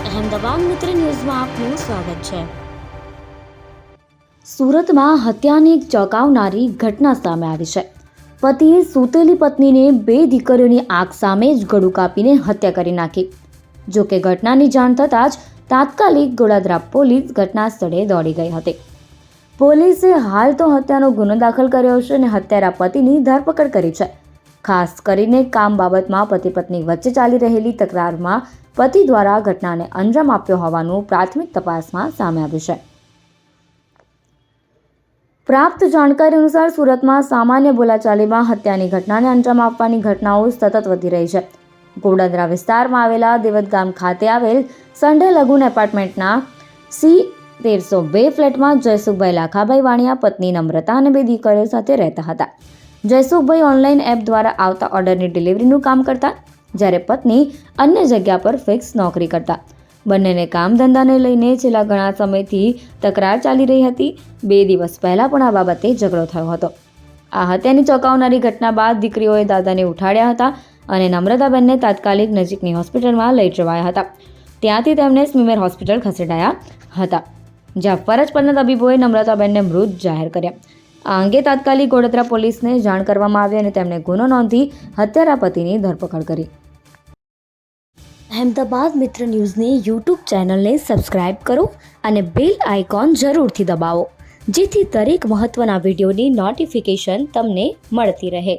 અહેમદાબાદ મિત્ર ન્યૂઝમાં આપનું સ્વાગત છે। સુરતમાં હત્યાની એક ચોંકાવનારી ઘટના સામે આવી છે। પતિએ સૂતેલી પત્નીને 2 દીકરીઓની આંખ સામે જ ગળું કાપીને હત્યા કરી નાખી। જો કે ઘટનાની જાણ થતાં જ તાત્કાલિક ગોડાદરા પોલીસ ઘટના સ્થળે દોડી ગઈ હતી। પોલીસે હાલ તો હત્યાનો ગુનો દાખલ કર્યો છે અને હત્યારા પતિની ધરપકડ કરી છે। ખાસ કરીને કામ બાબતમાં પતિ પત્ની વચ્ચે ચાલી રહેલી તકરારમાં પતિ દ્વારા ઘટનાને અંજામ આપ્યો હોવાનું પ્રાથમિક તપાસમાં સામે આવ્યું છે। પ્રાપ્ત જાણકારી અનુસાર સુરતમાં સામાન્ય બોલાચાલીમાં હત્યાની ઘટનાને અંજામ આપવાની ઘટનાઓ સતત વધી રહી છે। ગોડાદરા વિસ્તારમાં આવેલા દેવત ગામ ખાતે આવેલ સન્ડે લગુન એપાર્ટમેન્ટના C1302 ફ્લેટમાં જયસુખભાઈ લાખાભાઈ વાણિયા પત્ની નમ્રતા અને 2 દીકરીઓ સાથે રહેતા હતા। જયસુખભાઈ ઓનલાઈન એપ દ્વારા આવતા ઓર્ડરની ડિલિવરીનું કામ કરતા, જ્યારે પત્ની અન્ય જગ્યા પર ફિક્સ નોકરી કરતા। બંનેને કામ ધંધાને લઈને છેલ્લા ઘણા સમયથી તકરાર ચાલી રહી હતી। 2 દિવસ પહેલા પણ આ બાબતે ઝઘડો થયો હતો। આ હત્યાની ચોંકાવનારી ઘટના બાદ દીકરીઓએ દાદાને ઉઠાડ્યા હતા અને નમ્રતાબેનને તાત્કાલિક નજીકની હોસ્પિટલમાં લઈ જવાયા હતા। ત્યાંથી તેમને સ્મીમેર હોસ્પિટલ ખસેડાયા હતા, જ્યાં ફરજ પરના તબીબોએ નમ્રતાબેનને મૃત જાહેર કર્યા। આ અંગે તાત્કાલિક ગોડાદરા પોલીસને જાણ કરવામાં આવી અને તેમણે ગુનો નોંધી હત્યારા પતિની ધરપકડ કરી। અહેમદાબાદ મિત્ર ન્યૂઝની યુટ્યુબ ચેનલને સબસ્ક્રાઇબ કરો અને બેલ આઇકોન જરૂરથી દબાવો, જેથી દરેક મહત્ત્વના વિડીયોની નોટિફિકેશન તમને મળતી રહે।